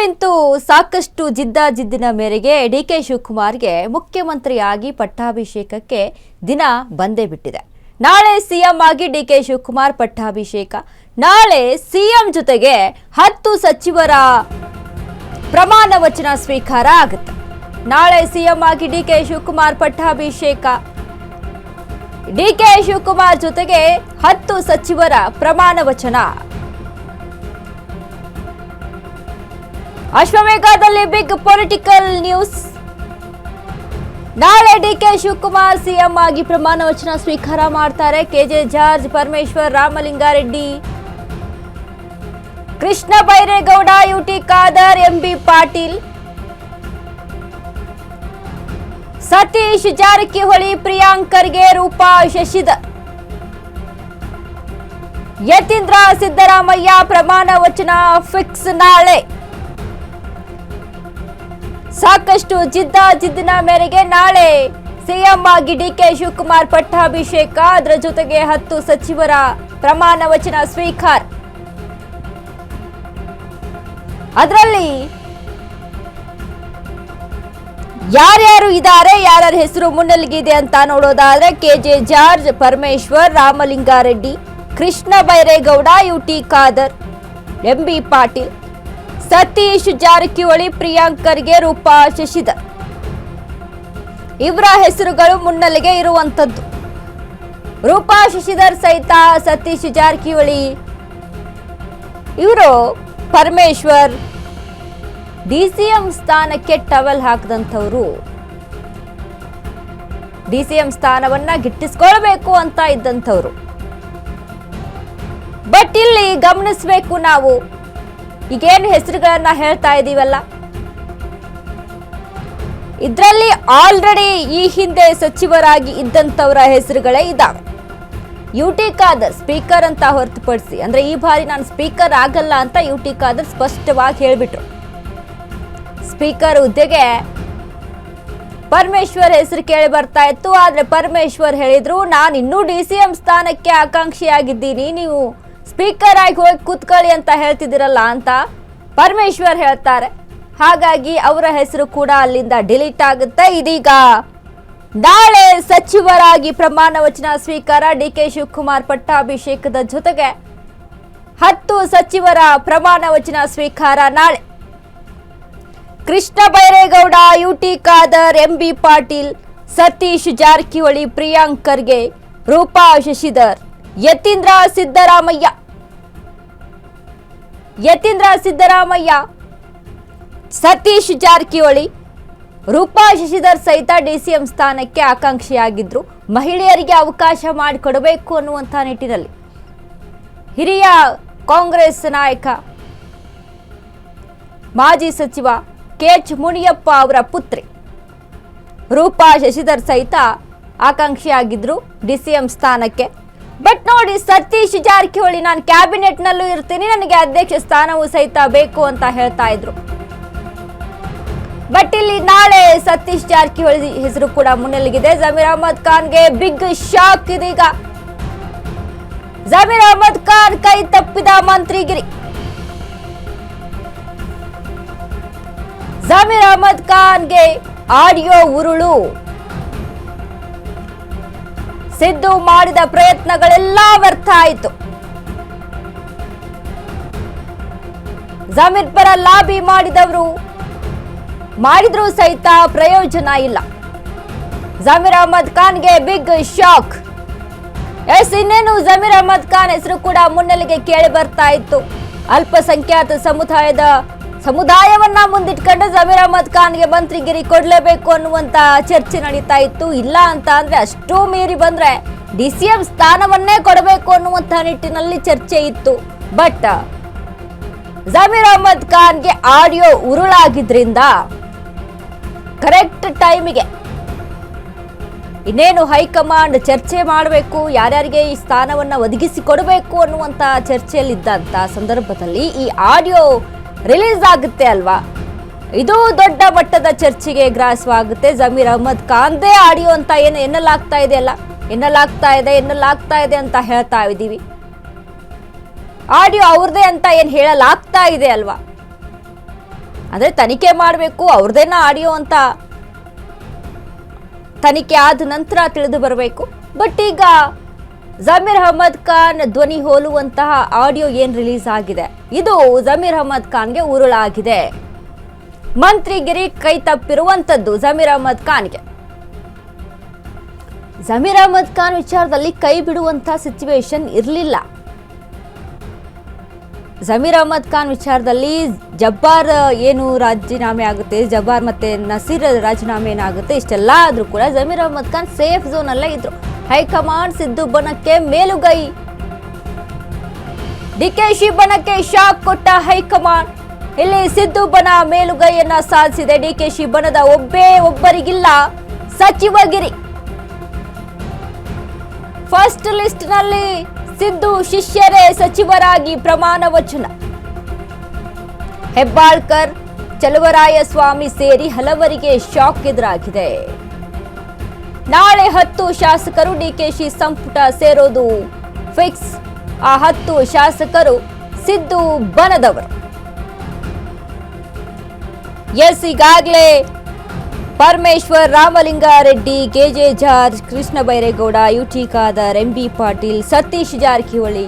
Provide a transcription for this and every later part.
ಇಂತೂ ಸಾಕಷ್ಟು ಜಿದ್ದಾಜಿದ್ದಿನ ಮೇರೆಗೆ ಡಿಕೆ ಶಿವಕುಮಾರ್ಗೆ ಮುಖ್ಯಮಂತ್ರಿಯಾಗಿ ಪಟ್ಟಾಭಿಷೇಕಕ್ಕೆ ದಿನ ಬಂದೇ ಬಿಟ್ಟಿದೆ. ನಾಳೆ ಸಿಎಂ ಆಗಿ ಡಿಕೆ ಶಿವಕುಮಾರ್ ಪಟ್ಟಾಭಿಷೇಕ. ನಾಳೆ ಸಿಎಂ ಜೊತೆಗೆ 10 ಸಚಿವರ ಪ್ರಮಾಣ ವಚನ ಸ್ವೀಕಾರ ಆಗುತ್ತೆ. ನಾಳೆ ಸಿಎಂ ಆಗಿ ಡಿಕೆ ಶಿವಕುಮಾರ್ ಪಟ್ಟಾಭಿಷೇಕ. ಡಿಕೆ ಶಿವಕುಮಾರ್ ಜೊತೆಗೆ 10 ಸಚಿವರ ಪ್ರಮಾಣ ವಚನ. ಅಶ್ವಮೇಘದಲ್ಲಿ ಬಿಗ್ ಪೊಲಿಟಿಕಲ್ ನ್ಯೂಸ್. ನಾಳೆ ಡಿಕೆ ಶಿವಕುಮಾರ್ ಸಿಎಂ ಆಗಿ ಪ್ರಮಾಣ ವಚನ ಸ್ವೀಕಾರ ಮಾಡ್ತಾರೆ. KJ George, Parameshwar, Ramalingareddy, Krishna Byregowda, UT Khader, MB Patil, Satish Jarkiholi, Priyank Kharge, Roopa Shashidhar, Yathindra Siddaramaiah ಪ್ರಮಾಣ ವಚನ ಫಿಕ್ಸ್ ನಾಳೆ. ಸಾಕಷ್ಟು ಜಿದ್ದಾಜಿದ್ದಿನ ಮೇರೆಗೆ ನಾಳೆ ಸಿಎಂ ಆಗಿ ಡಿಕೆ ಶಿವಕುಮಾರ್ ಪಟ್ಟಾಭಿಷೇಕ. ಅದರ ಜೊತೆಗೆ 10 ಸಚಿವರ ಪ್ರಮಾಣ ವಚನ ಸ್ವೀಕಾರ. ಅದರಲ್ಲಿ ಯಾರ್ಯಾರು ಇದ್ದಾರೆ, ಯಾರ್ಯಾರ ಹೆಸರು ಮುನ್ನೆಲೆಗಿದೆ ಅಂತ ನೋಡೋದಾದ್ರೆ KJ George, Parameshwar, Ramalingareddy, Krishna Byregowda, UT Khader, MB Patil, Satish Jarkiholi, Priyank Kharge, Roopa Shashidhar ಇವರ ಹೆಸರುಗಳು ಮುನ್ನೆಲೆಗೆ ಇರುವಂತದ್ದು. ರೂಪಾ ಶಶಿಧರ್ ಸಹಿತ ಸತೀಶ್ ಜಾರಕಿಹೊಳಿ ಇವರು ಪರಮೇಶ್ವರ್ ಡಿಸಿಎಂ ಸ್ಥಾನಕ್ಕೆ ಟವೆಲ್ ಹಾಕದಂತವರು. ಡಿಸಿಎಂ ಸ್ಥಾನವನ್ನ ಗಿಟ್ಟಿಸ್ಕೊಳ್ಬೇಕು ಅಂತ ಇದ್ದಂಥವ್ರು. ಬಟ್ ಇಲ್ಲಿ ಗಮನಿಸಬೇಕು ನಾವು, ಈಗೇನು ಹೆಸರುಗಳನ್ನ ಹೇಳ್ತಾ ಇದೀವಲ್ಲ, ಇದರಲ್ಲಿ ಆಲ್ರೆಡಿ ಈ ಹಿಂದೆ ಸಚಿವರಾಗಿ ಇದ್ದಂಥವರ ಹೆಸರುಗಳೇ ಇದ್ದಾವೆ. ಯುಟಿ ಖಾದರ್ ಸ್ಪೀಕರ್ ಅಂತ ಹೊರತುಪಡಿಸಿ, ಅಂದ್ರೆ ಈ ಬಾರಿ ನಾನು ಸ್ಪೀಕರ್ ಆಗಲ್ಲ ಅಂತ ಯುಟಿ ಖಾದರ್ ಸ್ಪಷ್ಟವಾಗಿ ಹೇಳ್ಬಿಟ್ರು. ಸ್ಪೀಕರ್ ಹುದ್ದೆಗೆ ಪರಮೇಶ್ವರ್ ಹೆಸರು ಕೇಳಿ ಬರ್ತಾ ಇತ್ತು. ಆದ್ರೆ ಪರಮೇಶ್ವರ್ ಹೇಳಿದ್ರು, ನಾನು ಇನ್ನೂ ಡಿಸಿಎಂ ಸ್ಥಾನಕ್ಕೆ ಆಕಾಂಕ್ಷಿಯಾಗಿದ್ದೀನಿ, ನೀವು ಸ್ಪೀಕರ್ ಆಗಿ ಹೋಗಿ ಕೂತ್ಕೊಳ್ಳಿ ಅಂತ ಹೇಳ್ತಿದ್ದೀರಲ್ಲ ಅಂತ ಪರಮೇಶ್ವರ್ ಹೇಳ್ತಾರೆ. ಹಾಗಾಗಿ ಅವರ ಹೆಸರು ಕೂಡ ಅಲ್ಲಿಂದ ಡಿಲೀಟ್ ಆಗುತ್ತೆ. ಇದೀಗ ನಾಳೆ ಸಚಿವರಾಗಿ ಪ್ರಮಾಣ ವಚನ ಸ್ವೀಕಾರ. ಡಿಕೆ ಶಿವಕುಮಾರ್ ಪಟ್ಟಾಭಿಷೇಕದ ಜೊತೆಗೆ 10 ಸಚಿವರ ಪ್ರಮಾಣ ವಚನ ಸ್ವೀಕಾರ ನಾಳೆ. ಕೃಷ್ಣ ಬೈರೇಗೌಡ, ಯುಟಿ ಖಾದರ್, ಎಂಬಿ ಪಾಟೀಲ್, ಸತೀಶ್ ಜಾರಕಿಹೊಳಿ, ಪ್ರಿಯಾಂಕ್ ಖರ್ಗೆ, ರೂಪಾ ಶಶಿಧರ್, ಯತೀಂದ್ರ ಸಿದ್ದರಾಮಯ್ಯ, ಸತೀಶ್ ಜಾರಕಿಹೊಳಿ, ರೂಪಾ ಶಶಿಧರ್ ಸಹಿತ ಡಿಸಿಎಂ ಸ್ಥಾನಕ್ಕೆ ಆಕಾಂಕ್ಷಿಯಾಗಿದ್ರು. ಮಹಿಳೆಯರಿಗೆ ಅವಕಾಶ ಮಾಡಿಕೊಡಬೇಕು ಅನ್ನುವಂಥ ನಿಟ್ಟಿನಲ್ಲಿ ಹಿರಿಯ ಕಾಂಗ್ರೆಸ್ ನಾಯಕ, ಮಾಜಿ ಸಚಿವ ಕೆಎಚ್ ಮುನಿಯಪ್ಪ ಅವರ ಪುತ್ರಿ ರೂಪಾ ಶಶಿಧರ್ ಸಹಿತ ಆಕಾಂಕ್ಷಿಯಾಗಿದ್ರು ಡಿಸಿಎಂ ಸ್ಥಾನಕ್ಕೆ. ಬಟ್ ನೋಡಿ, ಸತೀಶ್ ಜಾರಕಿಹೊಳಿ ನಾನು ಕ್ಯಾಬಿನೆಟ್ ನಲ್ಲೂ ಇರ್ತೀನಿ, ನನಗೆ ಅಧ್ಯಕ್ಷ ಸ್ಥಾನವೂ ಸಹಿತ ಬೇಕು ಅಂತ ಹೇಳ್ತಾ ಇದ್ರು. ಬಟ್ ಇಲ್ಲಿ ನಾಳೆ ಸತೀಶ್ ಜಾರಕಿಹೊಳಿ ಹೆಸರು ಕೂಡ ಮುನ್ನೆಲೆಗಿದೆ. ಜಮೀರ್ ಅಹಮದ್ ಖಾನ್ಗೆ ಬಿಗ್ ಶಾಕ್ ಇದೀಗ. ಜಮೀರ್ ಅಹಮದ್ ಖಾನ್ ಕೈ ತಪ್ಪಿದ ಮಂತ್ರಿಗಿರಿ. ಜಮೀರ್ ಅಹಮದ್ ಖಾನ್ಗೆ ಆಡಿಯೋ ಉರುಳು. ಸಿದ್ದು ಮಾಡಿದ ಪ್ರಯತ್ನಗಳೆಲ್ಲ ವ್ಯರ್ಥ ಆಯಿತು. ಜಮೀರ್ ಪರ ಲಾಬಿ ಮಾಡಿದ್ರೂ ಸಹಿತ ಪ್ರಯೋಜನ ಇಲ್ಲ. ಜಮೀರ್ ಅಹಮದ್ ಖಾನ್ಗೆ ಬಿಗ್ ಶಾಕ್. ಇನ್ನೇನು ಜಮೀರ್ ಅಹಮದ್ ಖಾನ್ ಹೆಸರು ಕೂಡ ಮುನ್ನೆಲೆಗೆ ಕೇಳಿ ಬರ್ತಾ ಇತ್ತು. ಅಲ್ಪಸಂಖ್ಯಾತ ಸಮುದಾಯವನ್ನ ಮುಂದಿಟ್ಕೊಂಡು ಜಮೀರ್ ಅಹಮದ್ ಖಾನ್ಗೆ ಮಂತ್ರಿಗಿರಿ ಕೊಡ್ಲೇಬೇಕು ಅನ್ನುವಂತ ಚರ್ಚೆ ನಡೀತಾ ಇತ್ತು. ಇಲ್ಲ ಅಂತ ಅಂದ್ರೆ ಅಷ್ಟೂ ಮೀರಿ ಬಂದ್ರೆ ಡಿಸಿಎಂ ಸ್ಥಾನವನ್ನೇ ಕೊಡಬೇಕು ಅನ್ನುವಂತ ನಿಟ್ಟಿನಲ್ಲಿ ಚರ್ಚೆ ಇತ್ತು. ಬಟ್ ಜಮೀರ್ ಅಹಮದ್ ಖಾನ್ಗೆ ಆಡಿಯೋ ಉರುಳಾಗಿದ್ರಿಂದ ಕರೆಕ್ಟ್ ಟೈಮಿಗೆ ಇನ್ನೇನು ಹೈಕಮಾಂಡ್ ಚರ್ಚೆ ಮಾಡಬೇಕು, ಯಾರ್ಯಾರಿಗೆ ಈ ಸ್ಥಾನವನ್ನ ಒದಗಿಸಿ ಕೊಡಬೇಕು ಅನ್ನುವಂತ ಚರ್ಚೆಯಲ್ಲಿದ್ದಂತ ಸಂದರ್ಭದಲ್ಲಿ ಈ ಆಡಿಯೋ ರಿಲೀಸ್ ಆಗುತ್ತೆ ಅಲ್ವಾ. ಇದು ದೊಡ್ಡ ಮಟ್ಟದ ಚರ್ಚೆಗೆ ಗ್ರಾಸವಾಗುತ್ತೆ. ಜಮೀರ್ ಅಹಮದ್ ಖಾನ್ದೇ ಆಡಿಯೋ ಅಂತ ಎನ್ನಲಾಗ್ತಾ ಇದೆ ಅಂತ ಹೇಳ್ತಾ ಇದ್ದೀವಿ. ಆಡಿಯೋ ಅವ್ರದೇ ಅಂತ ಹೇಳಲಾಗ್ತಾ ಇದೆ ಅಲ್ವಾ. ಅಂದ್ರೆ ತನಿಖೆ ಮಾಡಬೇಕು, ಅವ್ರದೇನ ಆಡಿಯೋ ಅಂತ ತನಿಖೆ ಆದ ನಂತರ ತಿಳಿದು ಬರಬೇಕು. ಬಟ್ ಈಗ ಜಮೀರ್ ಅಹಮದ್ ಖಾನ್ ಧ್ವನಿ ಹೋಲುವಂತಹ ಆಡಿಯೋ ಏನ್ ರಿಲೀಸ್ ಆಗಿದೆ, ಇದು ಜಮೀರ್ ಅಹಮದ್ ಖಾನ್ಗೆ ಉರುಳಾಗಿದೆ. ಮಂತ್ರಿಗಿರಿ ಕೈ ತಪ್ಪಿರುವಂತದ್ದು ಜಮೀರ್ ಅಹಮದ್ ಖಾನ್ಗೆ. ಜಮೀರ್ ಅಹಮದ್ ಖಾನ್ ವಿಚಾರದಲ್ಲಿ ಕೈ ಬಿಡುವಂತ ಸಿಚುವೇಶನ್ ಇರಲಿಲ್ಲ. ಜಮೀರ್ ಅಹಮದ್ ಖಾನ್ ವಿಚಾರದಲ್ಲಿ ಜಬ್ಬಾರ್ ಏನು ರಾಜೀನಾಮೆ ಆಗುತ್ತೆ, ಜಬ್ಬಾರ್ ಮತ್ತೆ ನಸೀರ್ ರಾಜೀನಾಮೆ ಏನಾಗುತ್ತೆ, ಇಷ್ಟೆಲ್ಲ ಆದ್ರೂ ಕೂಡ ಜಮೀರ್ ಅಹಮದ್ ಖಾನ್ ಸೇಫ್ ಝೋನ್ ಅಲ್ಲೇ ಇದ್ರು. ಹೈಕಮಾಂಡ್ ಸಿದ್ದು ಬಣಕ್ಕೆ ಮೇಲುಗೈ, ಡಿಕೆಶಿ ಬಣಕ್ಕೆ ಶಾಕ್ ಕೊಟ್ಟ ಹೈಕಮಾಂಡ್. ಇಲ್ಲಿ ಸಿದ್ದು ಬಣ ಮೇಲುಗೈಯನ್ನ ಸಾಧಿಸಿದೆ. ಡಿಕೆಶಿ ಬಣದ ಒಬ್ಬರಿಗಿಲ್ಲ ಸಚಿವಗಿರಿ. ಫಸ್ಟ್ ಲಿಸ್ಟ್ ನಲ್ಲಿ ಸಿದ್ದು ಶಿಷ್ಯರೇ ಸಚಿವರಾಗಿ ಪ್ರಮಾಣ ವಚನ. ಹೆಬ್ಬಾಳ್ಕರ್, ಚಲುವರಾಯಸ್ವಾಮಿ ಸೇರಿ ಹಲವರಿಗೆ ಶಾಕ್ ಎದುರಾಗಿದೆ. ನಾಳೆ 10 ಶಾಸಕರು ಡಿಕೆಶಿ ಸಂಪುಟ ಸೇರೋದು ಫಿಕ್ಸ್. ಆ 10 ಶಾಸಕರು ಸಿದ್ದು ಬಣದವರು. ಎಸ್, ಈಗಾಗಲೇ Parameshwar, Ramalingareddy, KJ George, Krishna Byregowda, UT Khader, MB Patil, Satish Jarkiholi,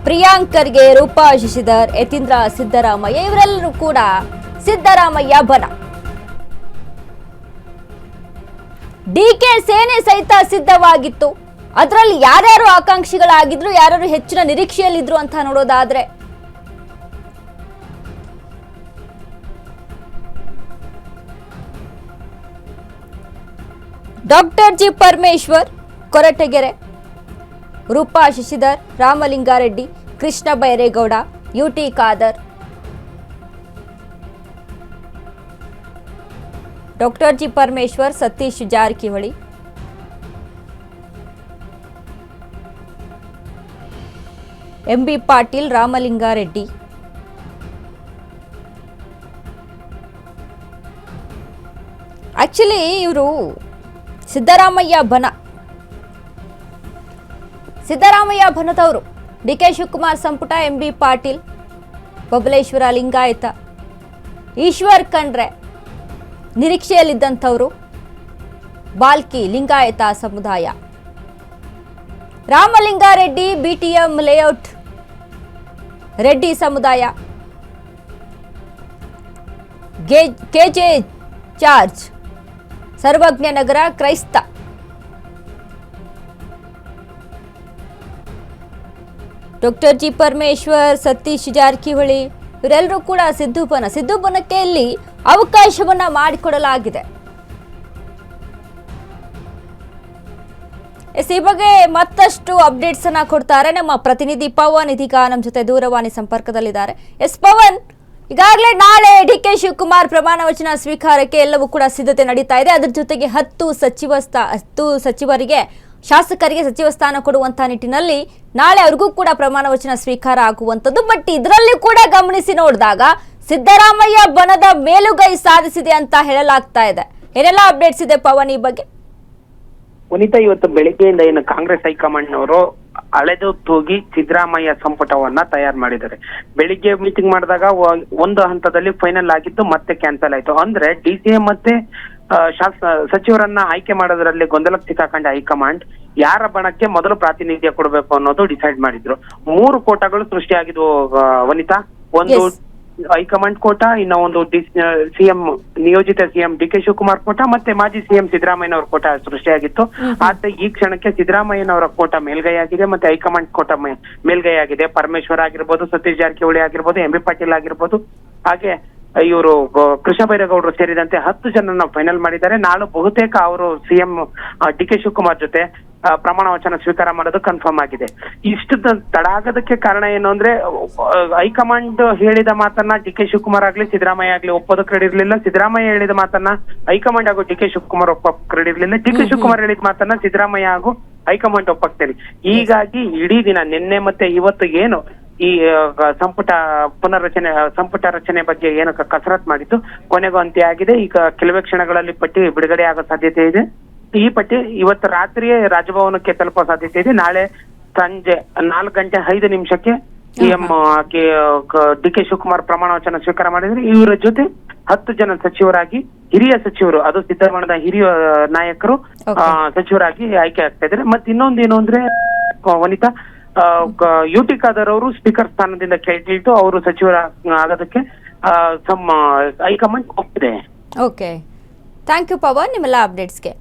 Priyank Kharge, Roopa Shashidhar, Yathindra Siddaramaiah ಇವರೆಲ್ಲರೂ ಕೂಡ ಸಿದ್ದರಾಮಯ್ಯ ಬಣ. ಡಿಕೆ ಸೇನೆ ಸಹಿತ ಸಿದ್ಧವಾಗಿತ್ತು. ಅದರಲ್ಲಿ ಯಾರ್ಯಾರು ಆಕಾಂಕ್ಷಿಗಳಾಗಿದ್ರು, ಯಾರ್ಯಾರು ಹೆಚ್ಚಿನ ನಿರೀಕ್ಷೆಯಲ್ಲಿದ್ರು ಅಂತ ನೋಡೋದಾದ್ರೆ doctor G Parameshwar Koratagere, Roopa Shashidhar, Ramalingareddy, Krishna Byregowda, UT Khader, doctor G Parameshwar, Satish Jarkiholi, MB Patil, Ramalingareddy, actually ಇವರು ಸಿದ್ದರಾಮಯ್ಯ ಬಣದವರು. ಡಿಕೆ ಶಿವಕುಮಾರ್ ಸಂಪುಟ, ಎಂಬಿ ಪಾಟೀಲ್, ಬಬಲೇಶ್ವರ ಲಿಂಗಾಯತ, ಈಶ್ವರ್ ಖಂಡ್ರೆ ನಿರೀಕ್ಷೆಯಲ್ಲಿದ್ದಂಥವರು, ಬಾಲ್ಕಿ ಲಿಂಗಾಯತ ಸಮುದಾಯ, ರಾಮಲಿಂಗಾರೆಡ್ಡಿ ಬಿಟಿಎಂ ಲೇಔಟ್ ರೆಡ್ಡಿ ಸಮುದಾಯ, ಕೆಜೆ ಜಾರ್ಜ್ ಸರ್ವಜ್ಞ ನಗರ ಕ್ರೈಸ್ತ, ಡಾಕ್ಟರ್ ಜಿ ಪರಮೇಶ್ವರ್, ಸತೀಶ್ ಜಾರಕಿಹೊಳಿ ಇವರೆಲ್ಲರೂ ಕೂಡ ಸಿದ್ದು ಬಣಕ್ಕೆ ಇಲ್ಲಿ ಅವಕಾಶವನ್ನ ಮಾಡಿಕೊಡಲಾಗಿದೆ. ಈ ಬಗ್ಗೆ ಮತ್ತಷ್ಟು ಅಪ್ಡೇಟ್ಸ್ ಅನ್ನ ಕೊಡ್ತಾರೆ ನಮ್ಮ ಪ್ರತಿನಿಧಿ ಪವನ್. ಇದೀಗ ನಮ್ಮ ಜೊತೆ ದೂರವಾಣಿ ಸಂಪರ್ಕದಲ್ಲಿದ್ದಾರೆ. ಎಸ್ ಪವನ್, ಈಗಾಗಲೇ ನಾಳೆ ಡಿಕೆ ಶಿವಕುಮಾರ್ ಪ್ರಮಾಣ ವಚನ ಸ್ವೀಕಾರಕ್ಕೆ ಎಲ್ಲವೂ ಕೂಡ ಸಿದ್ಧತೆ ನಡೀತಾ ಇದೆ. ಅದರ ಜೊತೆಗೆ 10 ಸಚಿವರಿಗೆ, ಶಾಸಕರಿಗೆ ಸಚಿವ ಸ್ಥಾನ ಕೊಡುವಂತಹ ನಿಟ್ಟಿನಲ್ಲಿ ನಾಳೆ ಅವ್ರಿಗೂ ಕೂಡ ಪ್ರಮಾಣ ವಚನ ಸ್ವೀಕಾರ ಆಗುವಂಥದ್ದು. ಬಟ್ ಇದರಲ್ಲಿ ಕೂಡ ಗಮನಿಸಿ ನೋಡಿದಾಗ ಸಿದ್ದರಾಮಯ್ಯ ಬಣದ ಮೇಲುಗೈ ಸಾಧಿಸಿದೆ ಅಂತ ಹೇಳಲಾಗ್ತಾ ಇದೆ. ಏನೆಲ್ಲ ಅಪ್ಡೇಟ್ಸ್ ಇದೆ ಪವನ್ ಈ ಬಗ್ಗೆ? ವನಿತಾ, ಇವತ್ತು ಬೆಳಿಗ್ಗೆಯಿಂದ ಏನು ಕಾಂಗ್ರೆಸ್ ಹೈಕಮಾಂಡ್ನವರು ಅಳೆದು ತೂಗಿ ಸಿದ್ದರಾಮಯ್ಯ ಸಂಪುಟವನ್ನ ತಯಾರು ಮಾಡಿದ್ದಾರೆ. ಬೆಳಿಗ್ಗೆ ಮೀಟಿಂಗ್ ಮಾಡಿದಾಗ ಒಂದು ಹಂತದಲ್ಲಿ ಫೈನಲ್ ಆಗಿತ್ತು, ಮತ್ತೆ ಕ್ಯಾನ್ಸಲ್ ಆಯ್ತು. ಅಂದ್ರೆ ಡಿಸಿಎಂ ಮತ್ತೆ ಸಚಿವರನ್ನ ಆಯ್ಕೆ ಮಾಡೋದ್ರಲ್ಲಿ ಗೊಂದಲಕ್ಕೆ ಸಿಕ್ಕಾಕೊಂಡ ಹೈಕಮಾಂಡ್ ಯಾರ ಬಣಕ್ಕೆ ಮೊದಲು ಪ್ರಾತಿನಿಧ್ಯ ಕೊಡಬೇಕು ಅನ್ನೋದು ಡಿಸೈಡ್ ಮಾಡಿದ್ರು. 3 ಕೋಟಾಗಳು ಸೃಷ್ಟಿಯಾಗಿದ್ವು ವನಿತಾ. ಒಂದು ಹೈಕಮಾಂಡ್ ಕೋಟ, ಇನ್ನ ಒಂದು ಸಿಎಂ ನಿಯೋಜಿತ ಸಿಎಂ ಡಿಕೆ ಶಿವಕುಮಾರ್ ಕೋಟ, ಮತ್ತೆ ಮಾಜಿ ಸಿಎಂ ಸಿದ್ದರಾಮಯ್ಯನವರ ಕೋಟ ಸೃಷ್ಟಿಯಾಗಿತ್ತು. ಆದ್ರೆ ಈ ಕ್ಷಣಕ್ಕೆ ಸಿದ್ದರಾಮಯ್ಯನವರ ಕೋಟ ಮೇಲ್ಗೈ ಆಗಿದೆ, ಮತ್ತೆ ಹೈಕಮಾಂಡ್ ಕೋಟ ಮೇಲ್ಗೈ ಆಗಿದೆ. ಪರಮೇಶ್ವರ್ ಆಗಿರ್ಬೋದು, ಸತೀಶ್ ಜಾರಕಿಹೊಳಿ ಆಗಿರ್ಬೋದು, ಎಂಬಿ ಪಾಟೀಲ್ ಆಗಿರ್ಬೋದು, ಹಾಗೆ ಇವರು ಕೃಷ್ಣ ಬೈರೇಗೌಡರು ಸೇರಿದಂತೆ 10 ಜನರನ್ನ ಫೈನಲ್ ಮಾಡಿದ್ದಾರೆ. ನಾಳೆ ಬಹುತೇಕ ಅವರು ಸಿಎಂ ಡಿಕೆ ಶಿವಕುಮಾರ್ ಜೊತೆ ಪ್ರಮಾಣ ವಚನ ಸ್ವೀಕಾರ ಮಾಡೋದು ಕನ್ಫರ್ಮ್ ಆಗಿದೆ. ಇಷ್ಟು ತಡ ಆಗೋದಕ್ಕೆ ಕಾರಣ ಏನು ಅಂದ್ರೆ, ಹೈಕಮಾಂಡ್ ಹೇಳಿದ ಮಾತನ್ನ ಡಿಕೆ ಶಿವಕುಮಾರ್ ಆಗ್ಲಿ ಸಿದ್ದರಾಮಯ್ಯ ಆಗ್ಲಿ ಒಪ್ಪೋದಕ್ಕೆ ರೆಡಿ ಇರ್ಲಿಲ್ಲ. ಸಿದ್ದರಾಮಯ್ಯ ಹೇಳಿದ ಮಾತನ್ನ ಹೈಕಮಾಂಡ್ ಹಾಗೂ ಡಿಕೆ ಶಿವಕುಮಾರ್ ಒಪ್ಪಕ್ಕೆ ರೆಡಿ ಇರ್ಲಿಲ್ಲ. ಡಿಕೆ ಶಿವಕುಮಾರ್ ಹೇಳಿದ ಮಾತನ್ನ ಸಿದ್ದರಾಮಯ್ಯ ಹಾಗೂ ಹೈಕಮಾಂಡ್ ಒಪ್ಪಕ್ತೇನೆ. ಹೀಗಾಗಿ ಇಡೀ ದಿನ ನಿನ್ನೆ ಮತ್ತೆ ಇವತ್ತು ಏನು ಈ ಸಂಪುಟ ರಚನೆ ಬಗ್ಗೆ ಏನು ಕಸರತ್ ಮಾಡಿದ್ದು ಕೊನೆಗೂ ಅಂತ್ಯ ಆಗಿದೆ. ಈಗ ಕೆಲವೇ ಕ್ಷಣಗಳಲ್ಲಿ ಪಟ್ಟಿ ಬಿಡುಗಡೆ ಆಗೋ ಸಾಧ್ಯತೆ ಇದೆ. ಈ ಪಟ್ಟಿ ಇವತ್ತು ರಾತ್ರಿಯೇ ರಾಜಭವನಕ್ಕೆ ತಲುಪೋ ಸಾಧ್ಯತೆ ಇದೆ. ನಾಳೆ ಸಂಜೆ 4:05 ಸಿಎಂ ಡಿಕೆ ಶಿವಕುಮಾರ್ ಪ್ರಮಾಣ ವಚನ ಸ್ವೀಕಾರ ಮಾಡಿದ್ರೆ ಇವರ ಜೊತೆ 10 ಜನ ಸಚಿವರಾಗಿ ಹಿರಿಯ ಸಚಿವರು, ಅದು ಸಿದ್ದರಾಮಯ್ಯದ ಹಿರಿಯ ನಾಯಕರು ಸಚಿವರಾಗಿ ಆಯ್ಕೆ ಆಗ್ತಾ ಇದ್ದಾರೆ. ಮತ್ತೆ ಇನ್ನೊಂದು ಏನು ಅಂದ್ರೆ ವನಿತಾ, ಯುಟಿ ಖಾದರ್ ಅವರು ಸ್ಪೀಕರ್ ಸ್ಥಾನದಿಂದ ಕೆಳಗಿಳಿದು ಅವರು ಸಚಿವರ ಆಗೋದಕ್ಕೆ ಹೈಕಮಾಂಡ್ ಒಪ್ಪಿದೆ. ಓಕೆ, ಥ್ಯಾಂಕ್ ಯು ಪವನ್ ನಿಮ್ಮೆಲ್ಲ ಅಪ್ಡೇಟ್ಸ್ಗೆ.